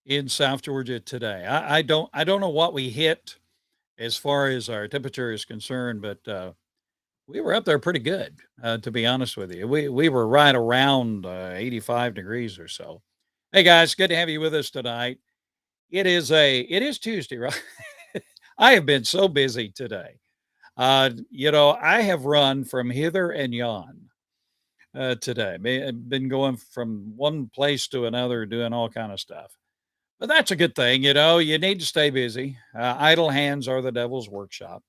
in South Georgia today. I don't know what we hit as far as our temperature is concerned, but we were up there pretty good, to be honest with you. We were right around 85 degrees or so. Hey guys, good to have you with us tonight. It is Tuesday, right? I have been so busy today. I have run from hither and yon today. Been going from one place to another, doing all kind of stuff. But that's a good thing. You need to stay busy. Idle hands are the devil's workshop.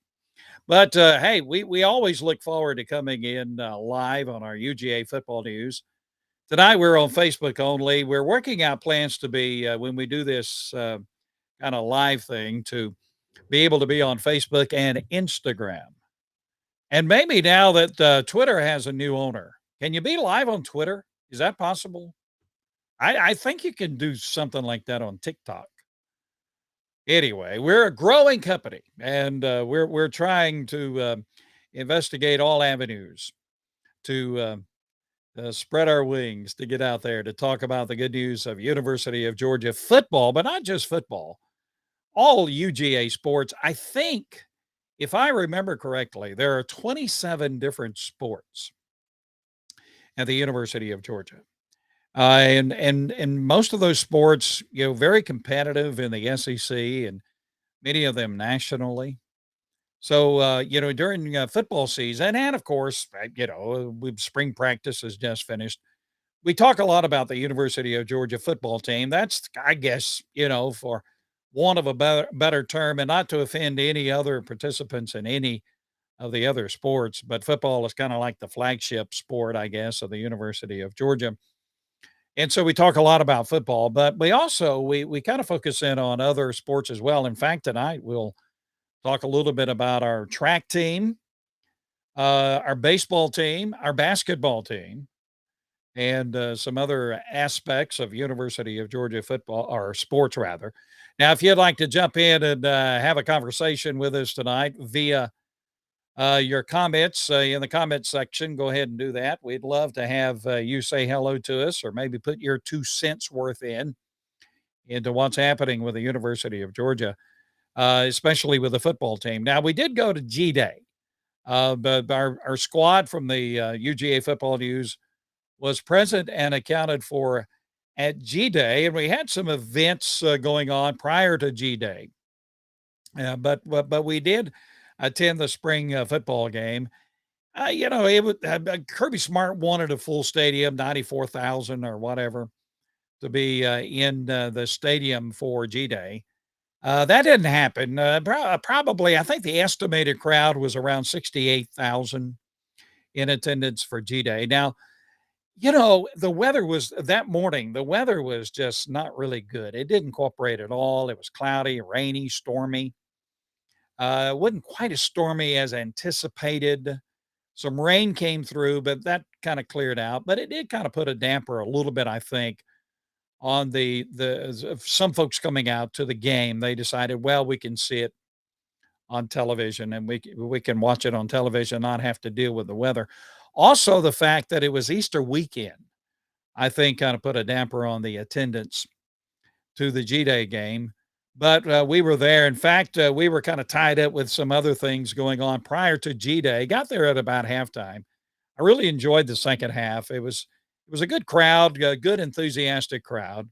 But hey, we always look forward to coming in live on our UGA football news. Tonight we're on Facebook only. We're working out plans to be when we do this kind of live thing to be able to be on Facebook and Instagram. And maybe now that Twitter has a new owner, can you be live on Twitter? Is that possible? I think you can do something like that on TikTok. Anyway, we're a growing company, and we're trying to investigate all avenues to spread our wings to get out there to talk about the good news of University of Georgia football, but not just football, all UGA sports. I think, if I remember correctly, there are 27 different sports at the University of Georgia. And most of those sports, very competitive in the SEC and many of them nationally. So, during football season, and of course, with spring practice has just finished, we talk a lot about the University of Georgia football team. That's, I guess, for want of a better term, and not to offend any other participants in any of the other sports, but football is kind of like the flagship sport, I guess, of the University of Georgia. And so we talk a lot about football, but we kind of focus in on other sports as well. In fact, tonight we'll talk a little bit about our track team, our baseball team, our basketball team, and some other aspects of University of Georgia football or sports rather. Now, if you'd like to jump in and have a conversation with us tonight via your comments in the comment section, go ahead and do that. We'd love to have you say hello to us or maybe put your 2 cents worth into what's happening with the University of Georgia, especially with the football team. Now, we did go to G Day. But our squad from the UGA Football News was present and accounted for at G Day, and we had some events going on prior to G Day. But we did attend the spring football game. It was Kirby Smart wanted a full stadium, 94,000 or whatever, to be in the stadium for G Day. That didn't happen. Probably, I think the estimated crowd was around 68,000 in attendance for G Day. Now, the weather was that morning, the weather was just not really good. It didn't cooperate at all. It was cloudy, rainy, stormy. It wasn't quite as stormy as anticipated. Some rain came through, but that kind of cleared out. But it did kind of put a damper a little bit, I think, on the some folks coming out to the game. They decided, well, we can see it on television and we can watch it on television, not have to deal with the weather. Also, the fact that it was Easter weekend, I think, kind of put a damper on the attendance to the G Day game. But we were there. In fact, we were kind of tied up with some other things going on prior to G Day. Got there at about halftime. I really enjoyed the second half. It was a good crowd, a good enthusiastic crowd,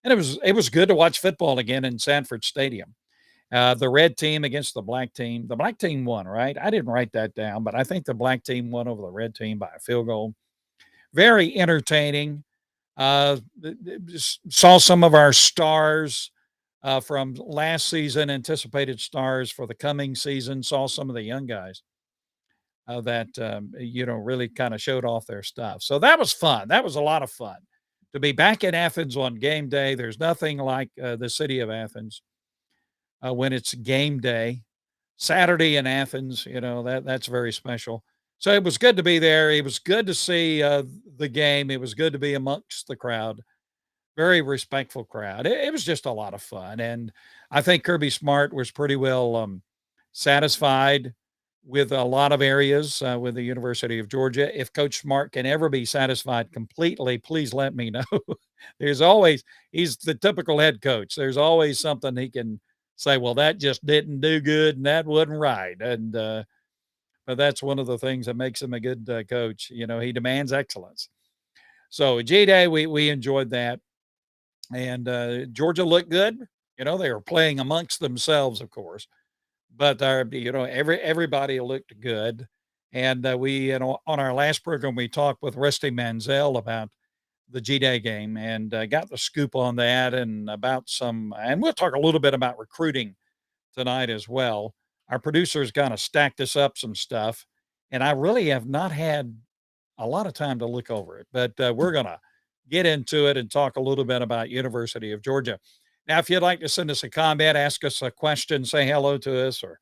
and it was good to watch football again in Sanford Stadium. The red team against the black team. The black team won, right? I didn't write that down, but I think the black team won over the red team by a field goal. Very entertaining. Saw some of our stars from last season, anticipated stars for the coming season. Saw some of the young guys that really kind of showed off their stuff. So that was fun. That was a lot of fun to be back in Athens on game day. There's nothing like the city of Athens when it's game day. Saturday in Athens, that's very special. So it was good to be there. It was good to see the game. It was good to be amongst the crowd. Very respectful crowd. It was just a lot of fun, and I think Kirby Smart was pretty well satisfied with a lot of areas with the University of Georgia. If Coach Smart can ever be satisfied completely, please let me know. There's always, he's the typical head coach. There's always something he can say, well, that just didn't do good and that wasn't right. And, but that's one of the things that makes him a good coach. You know, he demands excellence. So G Day, we enjoyed that. And Georgia looked good. You know, they were playing amongst themselves, of course, but everybody looked good. And on our last program, we talked with Rusty Manziel about the G Day game and got the scoop on that and about and we'll talk a little bit about recruiting tonight as well. Our producers kind of stacked us up some stuff, and I really have not had a lot of time to look over it, but we're going to get into it and talk a little bit about University of Georgia. Now, if you'd like to send us a comment, ask us a question, say hello to us, or,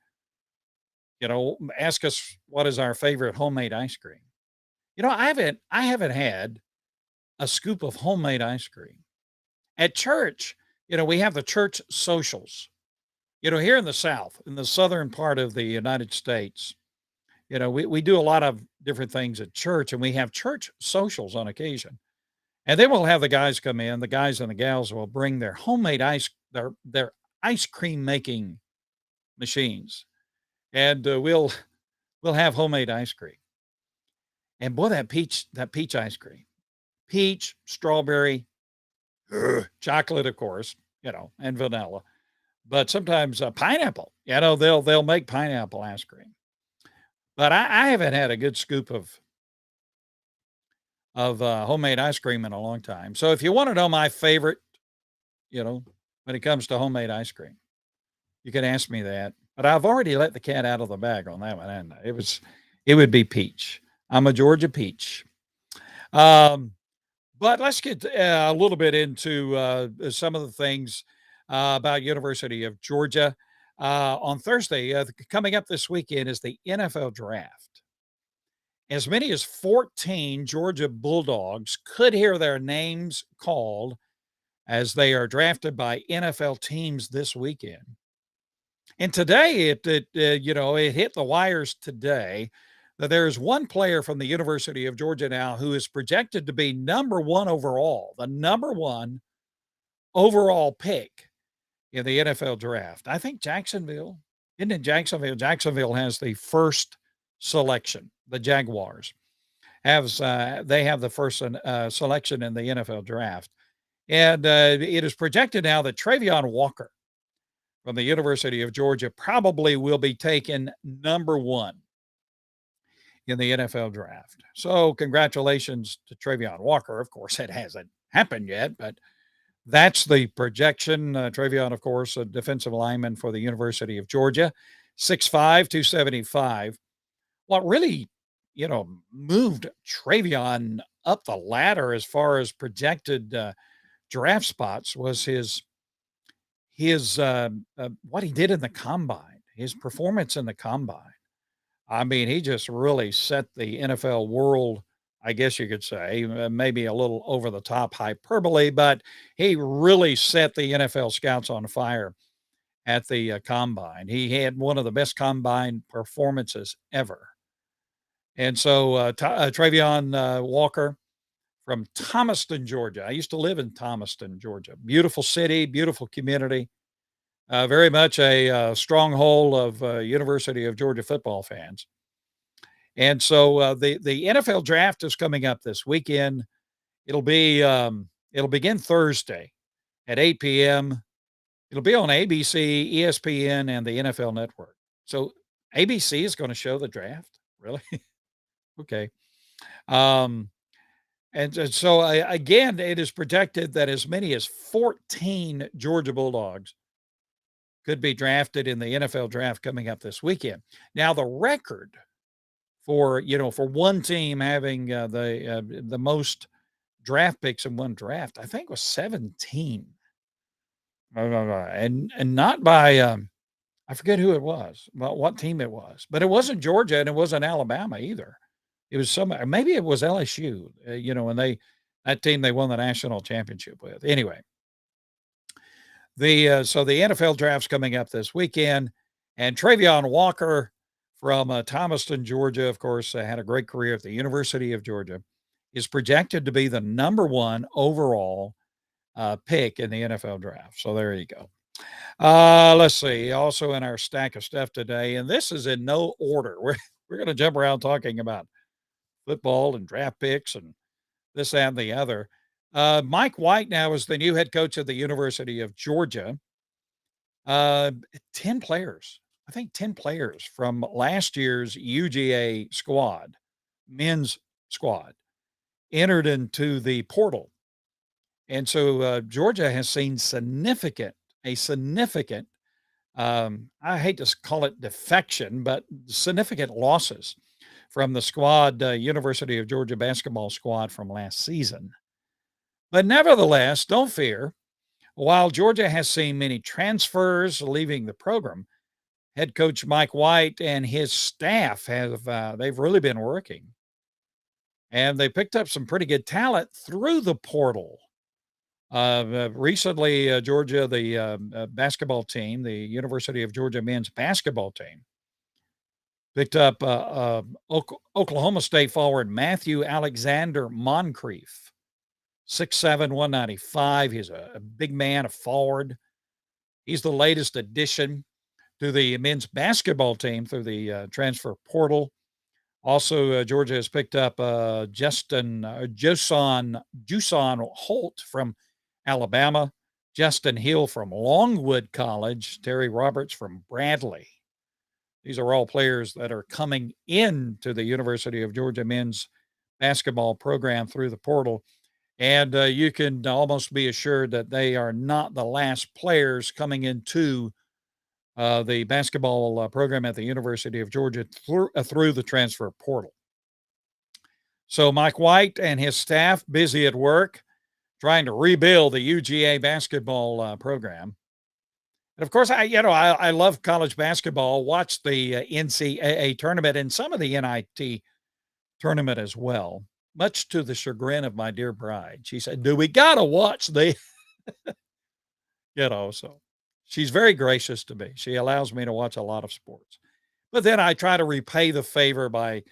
ask us what is our favorite homemade ice cream. I haven't had a scoop of homemade ice cream. At church, we have the church socials. Here in the South, in the southern part of the United States, we do a lot of different things at church, and we have church socials on occasion. And then we'll have the guys come in, the guys and the gals will bring their homemade their ice cream making machines. And we'll have homemade ice cream. And boy, that peach ice cream, peach, strawberry, chocolate, of course, and vanilla, but sometimes pineapple, they'll make pineapple ice cream. But I haven't had a good scoop of homemade ice cream in a long time. So if you want to know my favorite, when it comes to homemade ice cream, you can ask me that. But I've already let the cat out of the bag on that one, and it would be peach. I'm a Georgia peach. But let's get a little bit into some of the things about University of Georgia. On Thursday, coming up this weekend, is the NFL draft. As many as 14 Georgia Bulldogs could hear their names called as they are drafted by NFL teams this weekend. And today, it hit the wires today that there is one player from the University of Georgia now who is projected to be number one overall, the number one overall pick in the NFL draft. I think Jacksonville, isn't it Jacksonville? Jacksonville has the first selection. The Jaguars have the first selection in the NFL draft. And it is projected now that Travion Walker from the University of Georgia probably will be taken number one in the NFL draft. So congratulations to Travion Walker. Of course, it hasn't happened yet, but that's the projection. Travion, of course, a defensive lineman for the University of Georgia, 6'5", 275. What really, moved Travion up the ladder as far as projected draft spots was his what he did in the combine, his performance in the combine. I mean, he just really set the NFL world, I guess you could say, maybe a little over the top hyperbole, but he really set the NFL scouts on fire at the combine. He had one of the best combine performances ever. And so Travion Walker from Thomaston, Georgia. I used to live in Thomaston, Georgia. Beautiful city, beautiful community. Very much a stronghold of University of Georgia football fans. And so the NFL draft is coming up this weekend. It'll begin Thursday at 8 p.m. It'll be on ABC, ESPN, and the NFL Network. So ABC is going to show the draft? Really? Okay. And so again, it is projected that as many as 14 Georgia Bulldogs could be drafted in the NFL draft coming up this weekend. Now, the record for one team having the most draft picks in one draft, I think was 17. And not by I forget who it was, what team it was, but it wasn't Georgia and it wasn't Alabama either. It was maybe it was LSU, and that team they won the national championship with. Anyway, so the NFL draft's coming up this weekend, and Travion Walker from Thomaston, Georgia, of course, had a great career at the University of Georgia, is projected to be the number one overall pick in the NFL draft. So there you go. Let's see. Also in our stack of stuff today, and this is in no order. We're going to jump around talking about football and draft picks and this, that, and the other. Mike White now is the new head coach of the University of Georgia. Uh, 10 players, I think 10 players from last year's UGA squad, men's squad, entered into the portal. And so Georgia has seen a significant, I hate to call it defection, but significant losses from the squad, University of Georgia basketball squad from last season. But nevertheless, don't fear. While Georgia has seen many transfers leaving the program, head coach Mike White and his staff they've really been working. And they picked up some pretty good talent through the portal. Recently, Georgia, the basketball team, the University of Georgia men's basketball team, picked up Oklahoma State forward Matthew Alexander Moncrief, 6'7", 195. He's a big man, a forward. He's the latest addition to the men's basketball team through the transfer portal. Also, Georgia has picked up Jusan Holt from Alabama, Justin Hill from Longwood College, Terry Roberts from Bradley. These are all players that are coming into the University of Georgia men's basketball program through the portal. And you can almost be assured that they are not the last players coming into the basketball program at the University of Georgia through the transfer portal. So Mike White and his staff busy at work trying to rebuild the UGA basketball program. And of course, I love college basketball, watch the NCAA tournament and some of the NIT tournament as well, much to the chagrin of my dear bride. She said, "Do we got to watch the," so she's very gracious to me. She allows me to watch a lot of sports. But then I try to repay the favor by,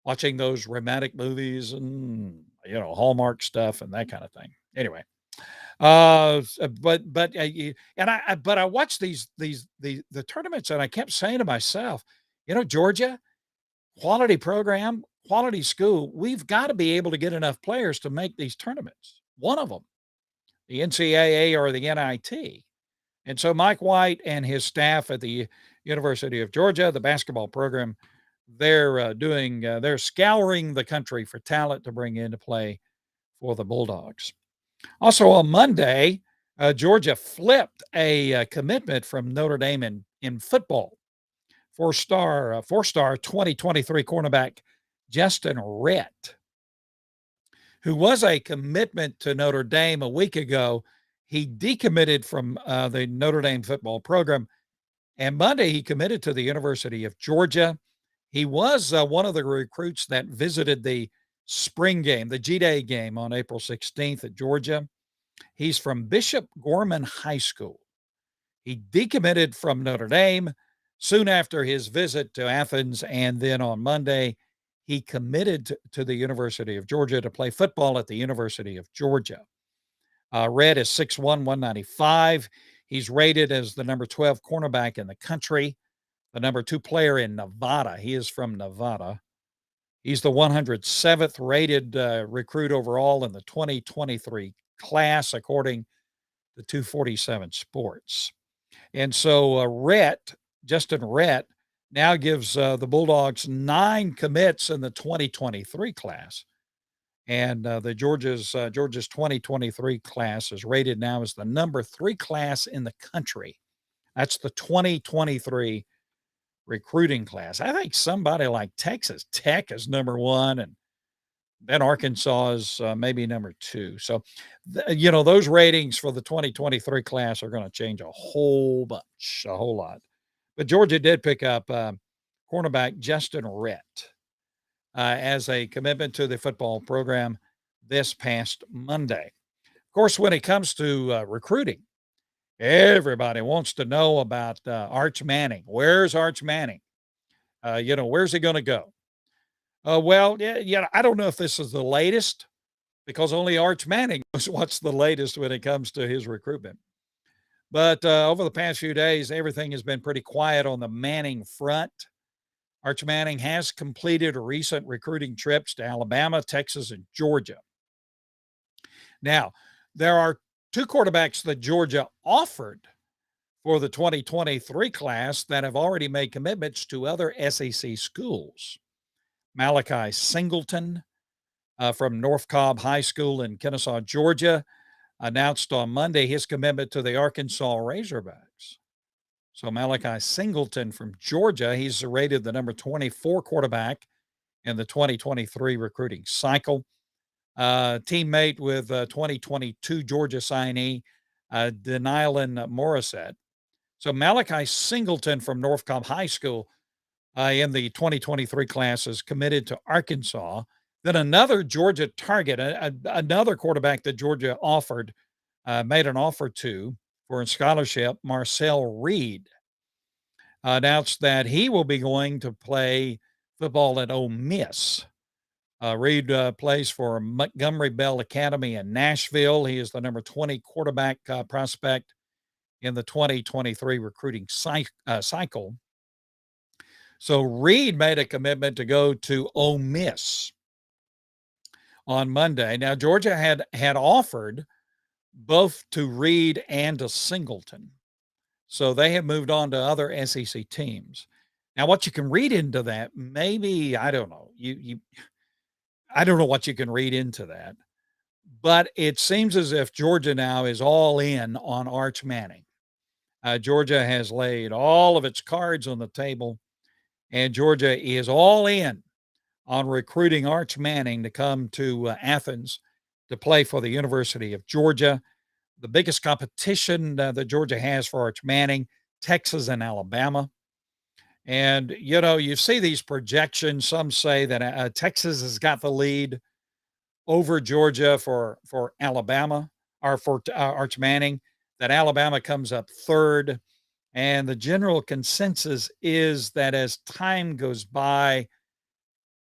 watching those romantic movies and, Hallmark stuff and that kind of thing. Anyway, but I watched the tournaments and I kept saying to myself, Georgia, quality program, quality school, we've got to be able to get enough players to make these tournaments. One of them, the NCAA or the NIT. And so Mike White and his staff at the University of Georgia, the basketball program, they're scouring the country for talent to bring into play for the Bulldogs. Also on Monday, Georgia flipped a commitment from Notre Dame in football. Four-star 2023 cornerback Justin Rhett, who was a commitment to Notre Dame a week ago. He decommitted from the Notre Dame football program, and Monday he committed to the University of Georgia. He was one of the recruits that visited the spring game, the G-Day game on April 16th at Georgia. He's from Bishop Gorman High School. He decommitted from Notre Dame soon after his visit to Athens, and then on Monday, he committed to the University of Georgia to play football at the University of Georgia. Red is 6'1", 195. He's rated as the number 12 cornerback in the country, the number 2 player in Nevada. He is from Nevada. He's the 107th rated recruit overall in the 2023 class, according to 247 Sports. And so Justin Rhett, now gives the Bulldogs 9 commits in the 2023 class. And the Georgia's 2023 class is rated now as the number 3 class in the country. That's the 2023 recruiting class. I think somebody like Texas Tech is number 1, and then Arkansas is maybe number 2. So, those ratings for the 2023 class are going to change a whole lot. But Georgia did pick up cornerback Justin Rhett as a commitment to the football program this past Monday. Of course, when it comes to recruiting, everybody wants to know about Arch Manning. Where's Arch Manning? Where's he going to go? Well, yeah, I don't know if this is the latest because only Arch Manning knows what's the latest when it comes to his recruitment. But over the past few days, everything has been pretty quiet on the Manning front. Arch Manning has completed recent recruiting trips to Alabama, Texas, and Georgia. Now, there are two quarterbacks that Georgia offered for the 2023 class that have already made commitments to other SEC schools. Malachi Singleton from North Cobb High School in Kennesaw, Georgia, announced on Monday his commitment to the Arkansas Razorbacks. So Malachi Singleton from Georgia, he's rated the number 24 quarterback in the 2023 recruiting cycle. Teammate with 2022 Georgia signee Denylin Morissette. So Malachi Singleton from North Cobb High School in the 2023 class is committed to Arkansas. Then another Georgia target, another quarterback that Georgia offered, made an offer to for a scholarship, Marcel Reed, announced that he will be going to play football at Ole Miss. Reed plays for Montgomery Bell Academy in Nashville. He is the number 20 quarterback prospect in the 2023 recruiting cycle. So Reed made a commitment to go to Ole Miss on Monday. Now, Georgia had offered both to Reed and to Singleton. So they have moved on to other SEC teams. Now, what you can read into that, maybe, I don't know. I don't know what you can read into that, but it seems as if Georgia now is all in on Arch Manning. Georgia has laid all of its cards on the table, and Georgia is all in on recruiting Arch Manning to come to Athens to play for the University of Georgia. The biggest competition that Georgia has for Arch Manning, Texas and Alabama. And, you see these projections. Some say that Texas has got the lead over Georgia for Alabama or for Arch Manning, that Alabama comes up third. And the general consensus is that as time goes by,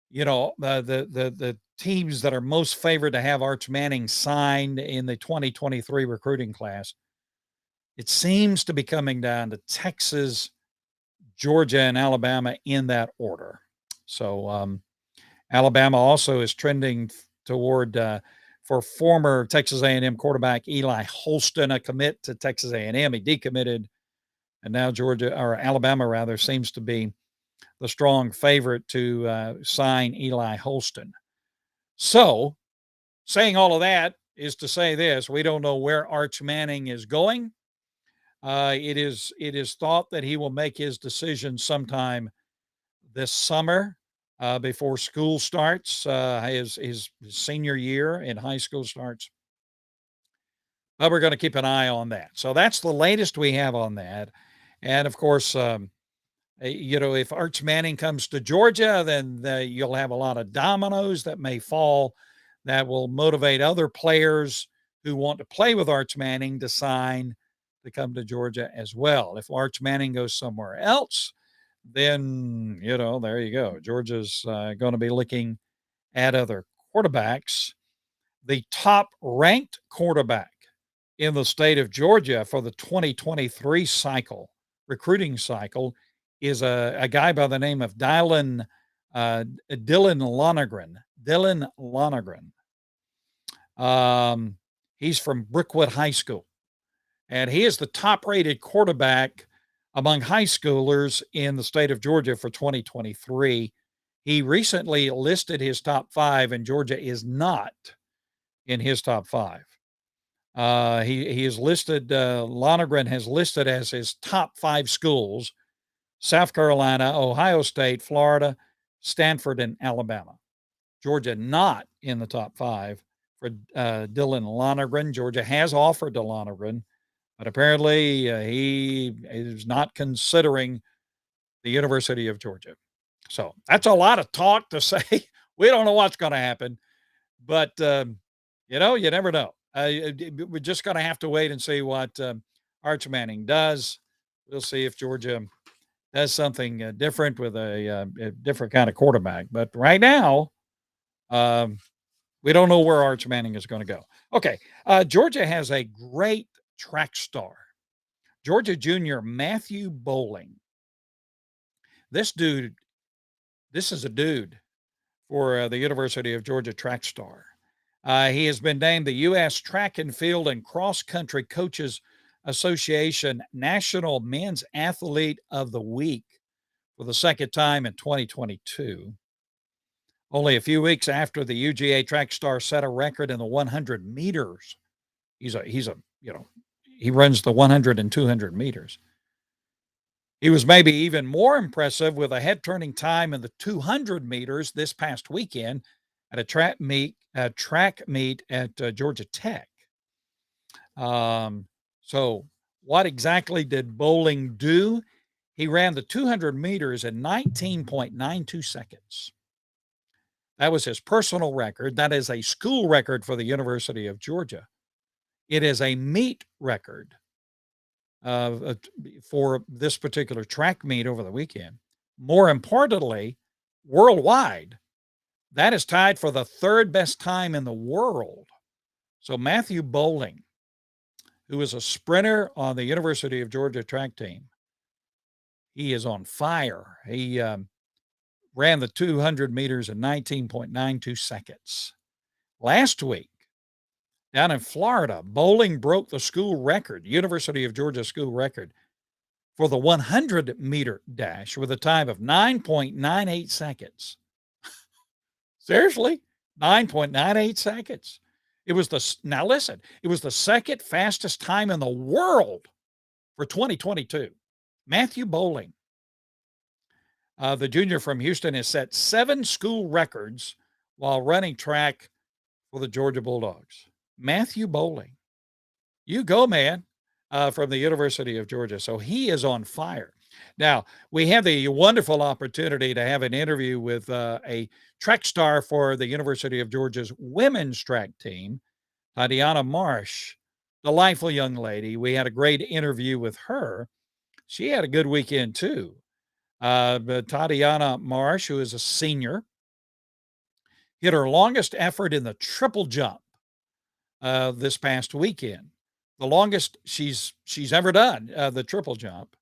the teams that are most favored to have Arch Manning signed in the 2023 recruiting class, it seems to be coming down to Texas, Georgia, and Alabama in that order. So Alabama also is trending toward for former Texas A&M quarterback Eli Holston, a commit to Texas A&M. He decommitted, and now Alabama rather seems to be the strong favorite to sign Eli Holston. So, saying all of that is to say this: we don't know where Arch Manning is going. It is thought that he will make his decision sometime this summer before school starts. His senior year in high school starts. But we're going to keep an eye on that. So that's the latest we have on that. And of course, if Arch Manning comes to Georgia, then you'll have a lot of dominoes that may fall that will motivate other players who want to play with Arch Manning to sign to come to Georgia as well. If Arch Manning goes somewhere else, then, there you go. Georgia's going to be looking at other quarterbacks. The top ranked quarterback in the state of Georgia for the 2023 recruiting cycle, is a guy by the name of Dylan Lonergan. Dylan Lonergan. He's from Brookwood High School, and he is the top-rated quarterback among high schoolers in the state of Georgia for 2023. He recently listed his top 5, and Georgia is not in his top 5. He is listed, Lonergan has listed as his top 5 schools: South Carolina, Ohio State, Florida, Stanford, and Alabama. Georgia not in the top 5 for Dylan Lonergan. Georgia has offered to Lonergan, but apparently he is not considering the University of Georgia. So that's a lot of talk to say. We don't know what's going to happen, but you never know. We're just going to have to wait and see what Arch Manning does. We'll see if Georgia does something different with a different kind of quarterback. But right now, um, we don't know where Arch Manning is going to go. Okay, Georgia has a great track star, Georgia junior Matthew Bowling. This dude, this is a dude for the University of Georgia track star. He has been named the U.S. Track and Field and Cross Country Coaches Association National Men's Athlete of the Week for the second time in 2022. Only a few weeks after the UGA track star set a record in the 100 meters. He runs the 100 and 200 meters. He was maybe even more impressive with a head turning time in the 200 meters this past weekend at a track meet at Georgia Tech. So what exactly did Bowling do? He ran the 200 meters in 19.92 seconds. That was his personal record. That is a school record for the University of Georgia. It is a meet record for this particular track meet over the weekend. More importantly, worldwide, that is tied for the third best time in the world. So Matthew Bowling, who is a sprinter on the University of Georgia track team, he is on fire. He ran the 200 meters in 19.92 seconds. Last week, down in Florida, Bowling broke the school record, University of Georgia school record, for the 100-meter dash with a time of 9.98 seconds. Seriously? 9.98 seconds. It was the second fastest time in the world for 2022. Matthew Bowling, the junior from Houston, has set 7 school records while running track for the Georgia Bulldogs. Matthew Bowling, you go, man, from the University of Georgia. So he is on fire. Now, we have the wonderful opportunity to have an interview with a track star for the University of Georgia's women's track team, Tatiana Marsh, delightful young lady. We had a great interview with her. She had a good weekend, too. But Tatiana Marsh, who is a senior, hit her longest effort in the triple jump this past weekend. The longest she's ever done, the triple jump.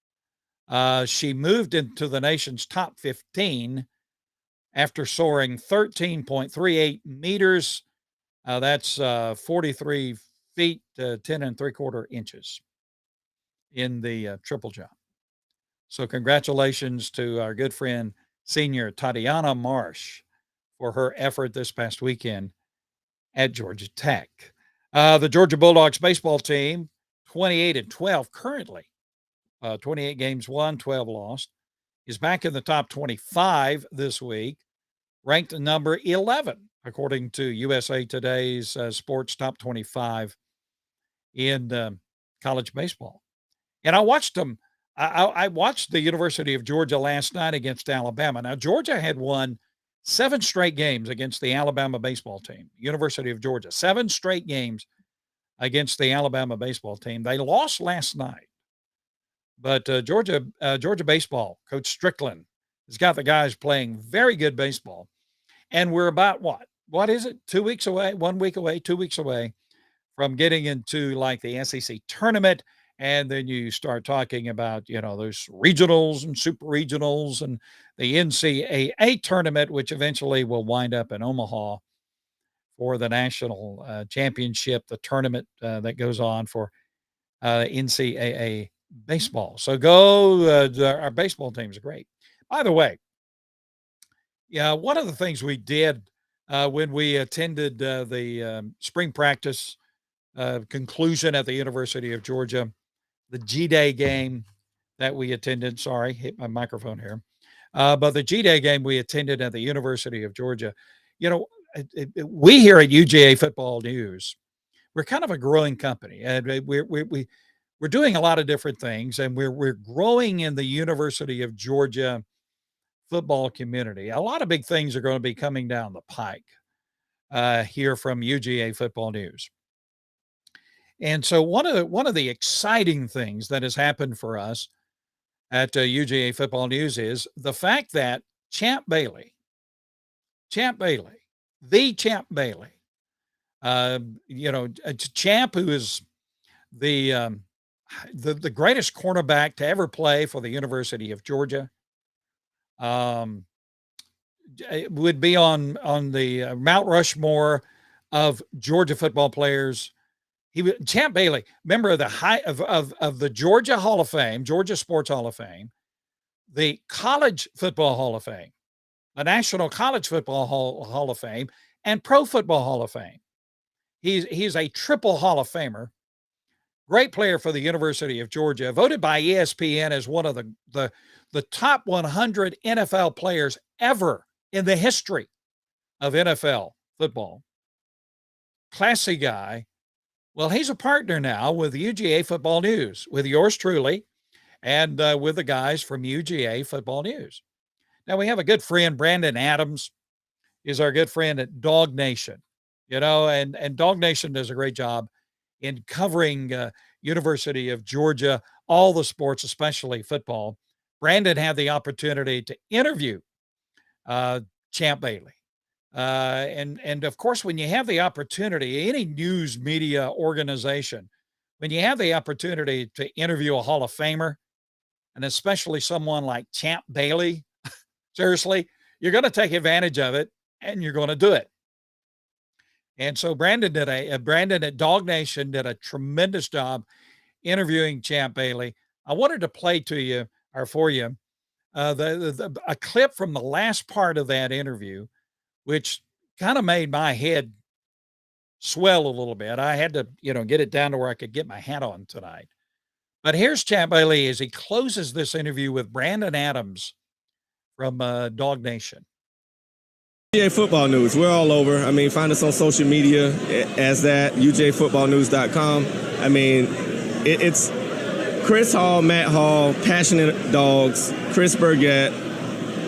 She moved into the nation's top 15 after soaring 13.38 meters. That's 43 feet, 10 and 3/4 inches in the triple jump. So congratulations to our good friend, senior Tatiana Marsh, for her effort this past weekend at Georgia Tech. The Georgia Bulldogs baseball team, 28-12 currently, 28 games won, 12 lost, is back in the top 25 this week, ranked number 11, according to USA Today's Sports Top 25 in college baseball. And I watched them. I watched the University of Georgia last night against Alabama. Now, Georgia had won 7 straight games against the Alabama baseball team, University of Georgia, 7 straight games against the Alabama baseball team. They lost last night, but Georgia baseball, Coach Strickland, has got the guys playing very good baseball. And we're about what? What is it? 2 weeks away, 1 week away, 2 weeks away from getting into like the SEC tournament. And then you start talking about, those regionals and super regionals and the NCAA tournament, which eventually will wind up in Omaha for the national championship, the tournament that goes on for NCAA baseball. So our baseball team is great. By the way, yeah, one of the things we did when we attended the spring practice conclusion at the University of Georgia, the G-Day game that we attended, sorry, hit my microphone here. But the G-Day game we attended at the University of Georgia, we here at UGA Football News, we're kind of a growing company, and we're doing a lot of different things, and we're growing in the University of Georgia football community. A lot of big things are going to be coming down the pike here from UGA Football News. And so one of the exciting things that has happened for us at UGA Football News is the fact that Champ Bailey, Champ Bailey, the Champ Bailey, Champ, who is the the greatest cornerback to ever play for the University of Georgia, um, would be on the Mount Rushmore of Georgia football players. He was Champ Bailey, member of the of the Georgia Hall of Fame, Georgia Sports Hall of Fame, the College Football Hall of Fame, the National College Football Hall of Fame, and Pro Football Hall of Fame. He's a triple Hall of Famer. Great player for the University of Georgia, voted by ESPN as one of the top 100 NFL players ever in the history of NFL football. Classy guy. Well, he's a partner now with UGA Football News, with yours truly, and with the guys from UGA Football News. Now, we have a good friend, Brandon Adams, is our good friend at Dawg Nation, and Dawg Nation does a great job in covering University of Georgia, all the sports, especially football. Brandon had the opportunity to interview Champ Bailey. And of course, when you have the opportunity, any news media organization, when you have the opportunity to interview a Hall of Famer, and especially someone like Champ Bailey, seriously, you're going to take advantage of it and you're going to do it. And so Brandon at Dawg Nation did a tremendous job interviewing Champ Bailey. I wanted to play to you or for you a clip from the last part of that interview, which kind of made my head swell a little bit. I had to, get it down to where I could get my hat on tonight. But here's Champ Bailey as he closes this interview with Brandon Adams from Dawg Nation. UGA Football News. We're all over. I mean, find us on social media as that, UGAFootballNews.com. I mean, it's Chris Hall, Matt Hall, passionate dogs, Chris Burgett,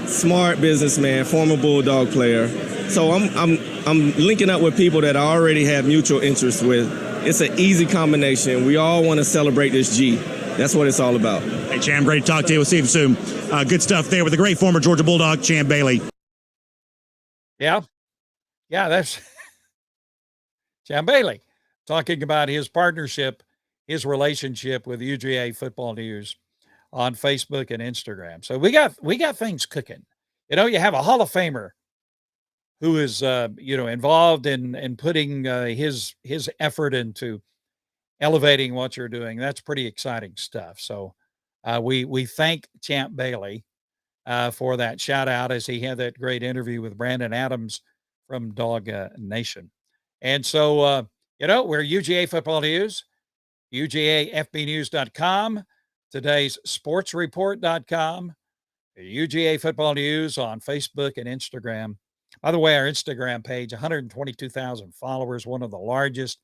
smart businessman, former Bulldog player. So I'm linking up with people that I already have mutual interest with. It's an easy combination. We all want to celebrate this G. That's what it's all about. Hey, Champ, great to talk to you. We'll see you soon. Good stuff there with the great former Georgia Bulldog, Champ Bailey. Yeah, that's Champ Bailey talking about his partnership, his relationship with UGA Football News on Facebook and Instagram. So we got things cooking. You have a Hall of Famer who is involved in putting his effort into elevating what you're doing. That's pretty exciting stuff. So we thank Champ Bailey for that shout out as he had that great interview with Brandon Adams from Dawg Nation. And so, we're UGA Football News, UGAFBnews.com, today's sportsreport.com, UGA Football News on Facebook and Instagram. By the way, our Instagram page, 122,000 followers, one of the largest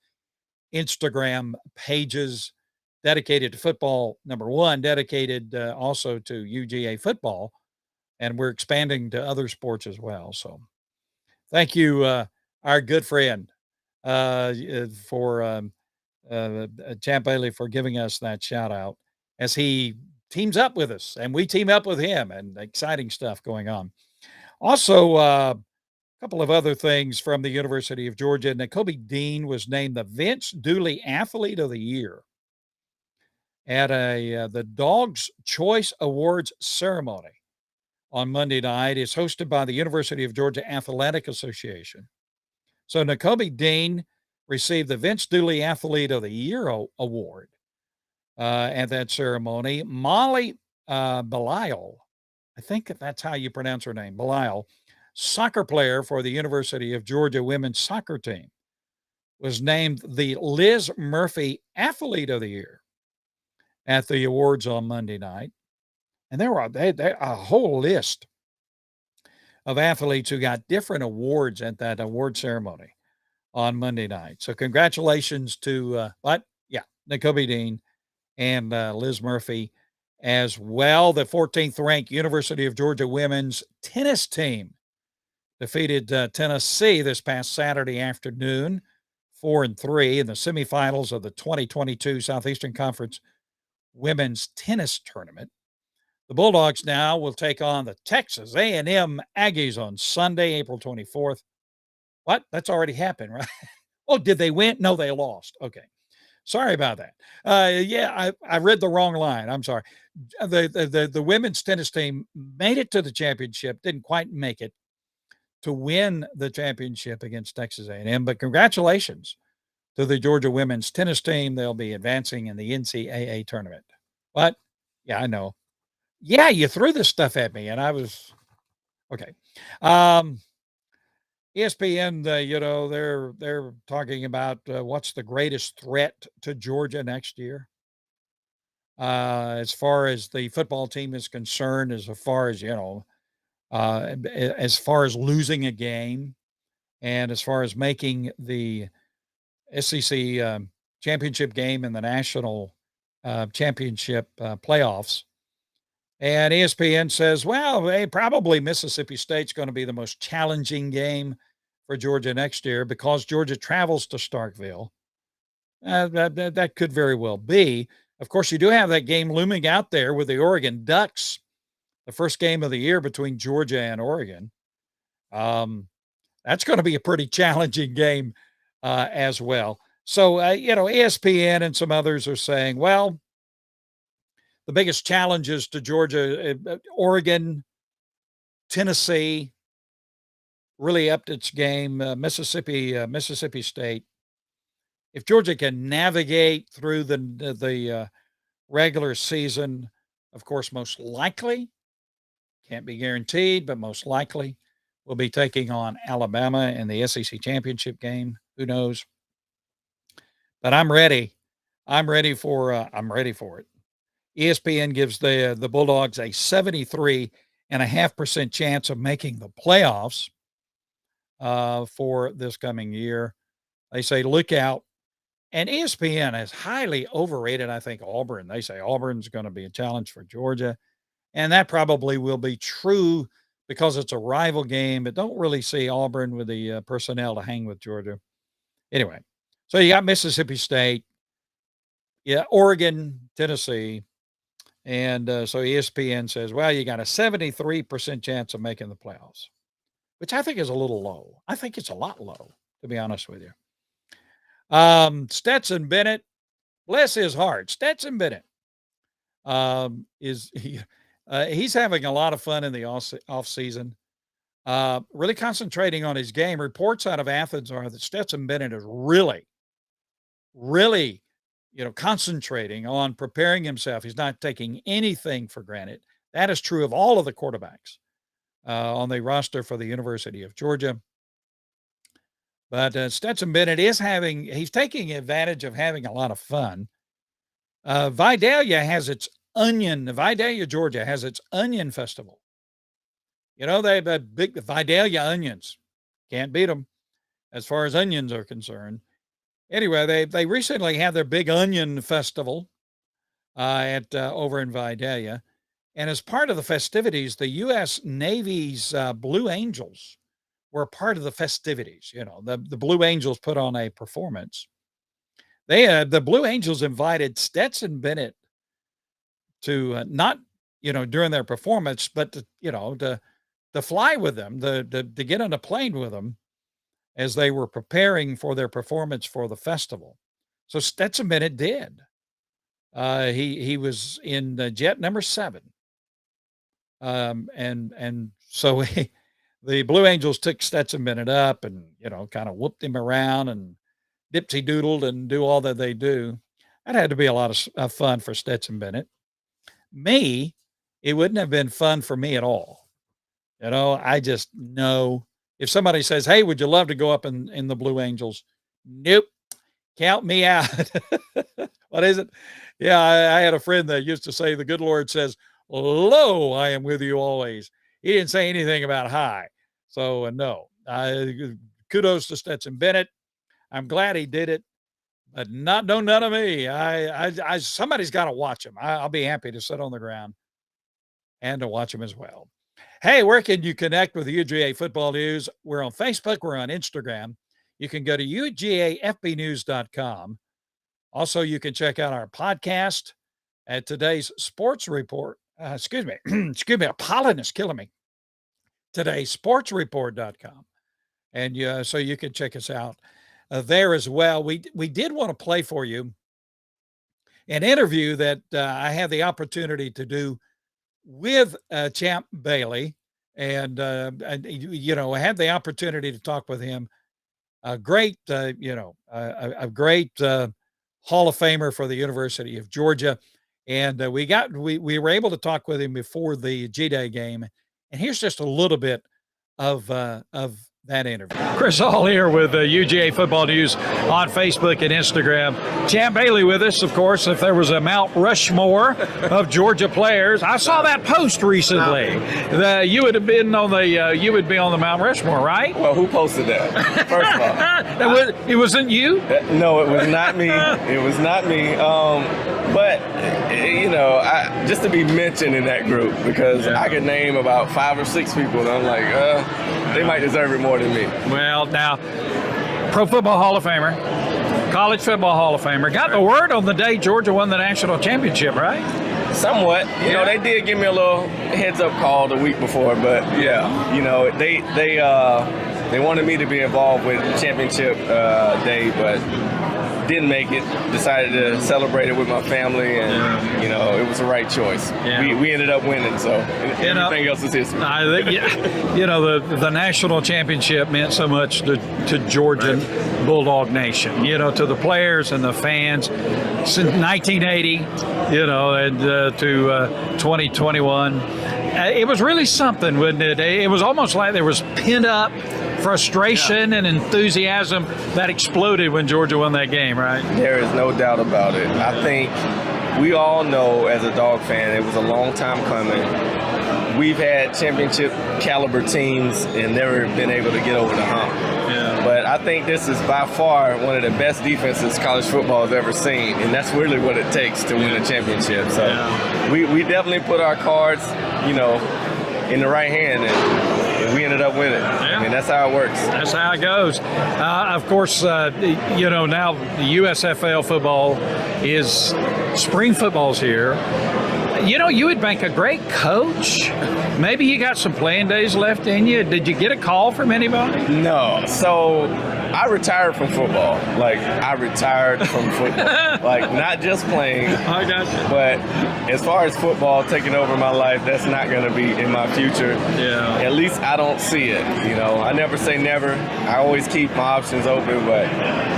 Instagram pages dedicated to football. Number one, dedicated also to UGA football. And we're expanding to other sports as well. So thank you, our good friend, for Champ Bailey for giving us that shout out as he teams up with us and we team up with him, and exciting stuff going on. Also, a couple of other things from the University of Georgia. Nakobe Dean was named the Vince Dooley Athlete of the Year at the Dogs Choice Awards ceremony on Monday night. Is hosted by the University of Georgia Athletic Association. So Nakobe Dean received the Vince Dooley Athlete of the Year award at that ceremony. Molly Belial, I think that's how you pronounce her name, Belial, soccer player for the University of Georgia women's soccer team, was named the Liz Murphy Athlete of the Year at the awards on Monday night. And there were a whole list of athletes who got different awards at that award ceremony on Monday night. So congratulations to Nakobe Dean and Liz Murphy as well. The 14th ranked University of Georgia women's tennis team defeated Tennessee this past Saturday afternoon, 4-3 in the semifinals of the 2022 Southeastern Conference Women's Tennis Tournament. The Bulldogs now will take on the Texas A&M Aggies on Sunday, April 24th. What? That's already happened, right? Oh, did they win? No, they lost. Okay. Sorry about that. Yeah, I read the wrong line. I'm sorry. The women's tennis team made it to the championship, didn't quite make it to win the championship against Texas A&M, but congratulations to the Georgia women's tennis team. They'll be advancing in the NCAA tournament. What? Yeah, I know. Yeah, you threw this stuff at me, and I was okay. ESPN, they're talking about what's the greatest threat to Georgia next year. As far as the football team is concerned, as far as as far as losing a game, and as far as making the SEC championship game and the national championship playoffs. And ESPN says, well, probably Mississippi State's going to be the most challenging game for Georgia next year because Georgia travels to Starkville. That could very well be. Of course, you do have that game looming out there with the Oregon Ducks, the first game of the year between Georgia and Oregon. That's going to be a pretty challenging game as well. So, ESPN and some others are saying, well, the biggest challenges to Georgia, Oregon, Tennessee, really upped its game. Mississippi State. If Georgia can navigate through the regular season, of course, most likely, can't be guaranteed, but most likely, will be taking on Alabama in the SEC championship game. Who knows? But I'm ready. I'm ready for it. ESPN gives the Bulldogs a 73.5% chance of making the playoffs for this coming year. They say, look out. And ESPN has highly overrated, I think, Auburn. They say Auburn's going to be a challenge for Georgia. And that probably will be true because it's a rival game, but don't really see Auburn with the personnel to hang with Georgia. Anyway, so you got Mississippi State, Oregon, Tennessee. And so ESPN says, well, you got a 73% chance of making the playoffs, which I think is a little low. I think it's a lot low, to be honest with you. Stetson Bennett, bless his heart. Stetson Bennett he's having a lot of fun in the off season, really concentrating on his game. Reports out of Athens are that Stetson Bennett is really, concentrating on preparing himself. He's not taking anything for granted. That is true of all of the quarterbacks on the roster for the University of Georgia. But Stetson Bennett he's taking advantage of having a lot of fun. Vidalia, Georgia has its onion festival. They have big Vidalia onions. Can't beat them as far as onions are concerned. Anyway, they recently had their big onion festival over in Vidalia. And as part of the festivities, the U.S. Navy's Blue Angels were part of the festivities. The Blue Angels put on a performance. The Blue Angels invited Stetson Bennett to not, during their performance, but to fly with them, to get on a plane with them as they were preparing for their performance for the festival. So Stetson Bennett did. He was in jet number 7. And so the Blue Angels took Stetson Bennett up and, kind of whooped him around and dipsy doodled and do all that they do. That had to be a lot of fun for Stetson Bennett. Me, it wouldn't have been fun for me at all. I just know if somebody says, hey, would you love to go up in the Blue Angels? Nope. Count me out. What is it? Yeah, I had a friend that used to say, the good Lord says, lo, I am with you always. He didn't say anything about hi. So, no. Kudos to Stetson Bennett. I'm glad he did it, but none of me. Somebody's got to watch him. I'll be happy to sit on the ground and to watch him as well. Hey, where can you connect with the UGA Football News? We're on Facebook. We're on Instagram. You can go to UGAFBnews.com. Also, you can check out our podcast at today's sports report excuse me, excuse me, a pollen is killing me today, sportsreport.com. And so you can check us out there as well. We did want to play for you an interview that I had the opportunity to do with Champ Bailey. And I had the opportunity to talk with him. A great, a great Hall of Famer for the University of Georgia. And we were able to talk with him before the G-Day game. And here's just a little bit of that interview. Chris Hall here with UGA Football News on Facebook and Instagram. Champ Bailey with us, of course. If there was a Mount Rushmore of Georgia players, I saw that post recently. You would be on the Mount Rushmore, right? Well, who posted that? First of all, it wasn't you. No, it was not me. It was not me. But just to be mentioned in that group, because I could name about 5 or 6 people, and I'm like, they might deserve it more than me. Well, now, Pro Football Hall of Famer, College Football Hall of Famer. Got the word on the day Georgia won the national championship, right? Somewhat. You know, they did give me a little heads-up call the week before, but they wanted me to be involved with championship day, but didn't make it. Decided to celebrate it with my family, and it was the right choice. Yeah. We ended up winning, so everything else is history. The national championship meant so much to Georgian Bulldog Nation. To the players and the fans since 1980. And to 2021. It was really something, wasn't it? It was almost like there was pent up frustration and enthusiasm that exploded when Georgia won that game, right? There is no doubt about it. I think we all know as a Dawg fan, it was a long time coming. We've had championship caliber teams and never been able to get over the hump. Yeah. But I think this is by far one of the best defenses college football has ever seen, and that's really what it takes to win a championship. So we definitely put our cards, in the right hand, and we ended up winning. Yeah. I mean, that's how it works. That's how it goes. Of course, now the USFL football is spring football's here. You would make a great coach. Maybe you got some playing days left in you. Did you get a call from anybody? No. So I retired from football. Not just playing. I got you. But as far as football taking over my life, that's not going to be in my future. Yeah. At least I don't see it. I never say never. I always keep my options open, but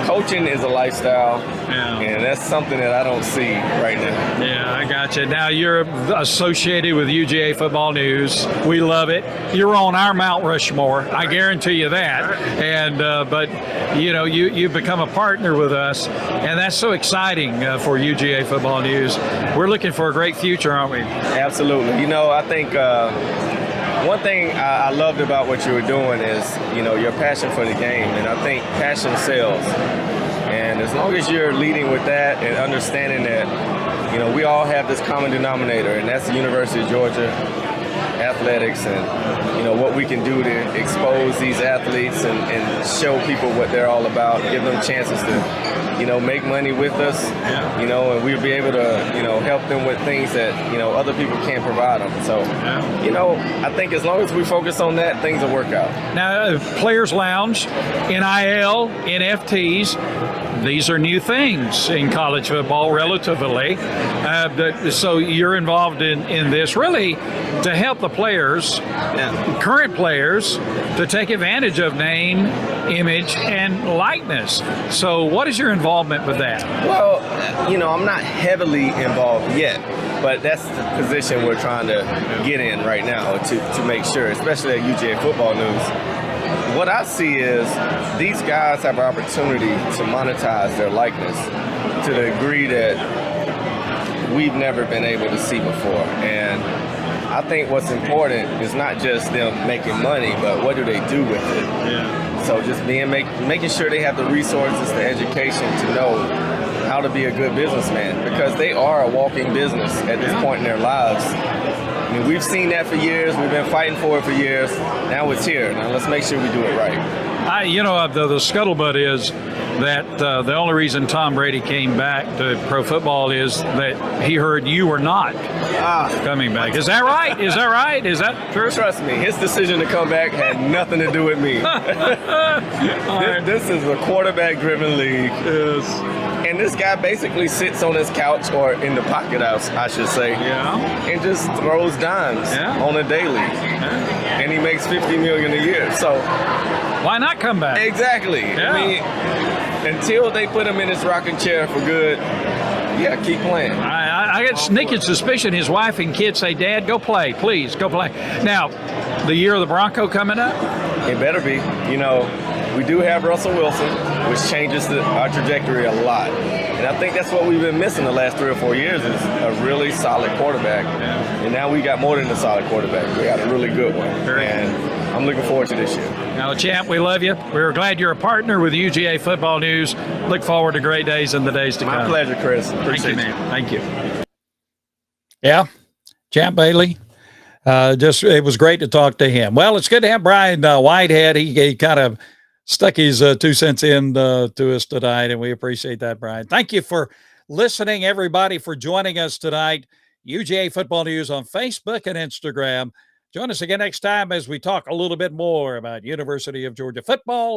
coaching is a lifestyle. Yeah. And that's something that I don't see right now. Yeah, I got you. Now you're associated with UGA Football News. We love it. You're on our Mount Rushmore. I guarantee you that. And but you've become a partner with us, and that's so exciting for UGA Football News. We're looking for a great future, aren't we? Absolutely. I think one thing I loved about what you were doing is your passion for the game, and I think passion sells. And as long as you're leading with that and understanding that we all have this common denominator, and that's the University of Georgia athletics, and what we can do to expose these athletes and show people what they're all about, give them chances to make money with us, and we'll be able to help them with things that other people can't provide them. So I think as long as we focus on that, things will work out. Now, Players Lounge, NIL, NFTs, these are new things in college football, relatively. So you're involved in this really to help the players, current players, to take advantage of name, image, and likeness. So what is your involvement with that? Well, I'm not heavily involved yet, but that's the position we're trying to get in right now to make sure, especially at UGA Football News. What I see is these guys have an opportunity to monetize their likeness to the degree that we've never been able to see before. And I think what's important is not just them making money, but what do they do with it? Yeah. So just making sure they have the resources, the education to know how to be a good businessman, because they are a walking business at this point in their lives. I mean, we've seen that for years. We've been fighting for it for years. Now it's here. Now let's make sure we do it right. The scuttlebutt is that the only reason Tom Brady came back to pro football is that he heard you were not coming back. Is that right? Is that right? Is that true? Trust me, his decision to come back had nothing to do with me. This is a quarterback-driven league. Yes. And this guy basically sits on his couch, or in the pocket house, I should say, and just throws dimes on a daily. And he makes $50 million a year. So why not come back? Exactly. Yeah. I mean, until they put him in his rocking chair for good, keep playing. I get sneaking suspicion his wife and kids say, Dad, go play. Please, go play. Now, the year of the Bronco coming up? It better be. You know, we do have Russell Wilson, which changes our trajectory a lot. And I think that's what we've been missing the last 3 or 4 years is a really solid quarterback. Yeah. And now we got more than a solid quarterback. We got a really good one. And I'm looking forward to this year. Now, Champ, we love you. We're glad you're a partner with UGA Football News. Look forward to great days in the days to come. My pleasure, Chris. Appreciate you, man. Thank you. Yeah, Champ Bailey. It was great to talk to him. Well, it's good to have Brian Whitehead. He kind of stuck his 2 cents in to us tonight, and we appreciate that, Brian. Thank you for listening, everybody, for joining us tonight. UGA Football News on Facebook and Instagram. Join us again next time as we talk a little bit more about University of Georgia football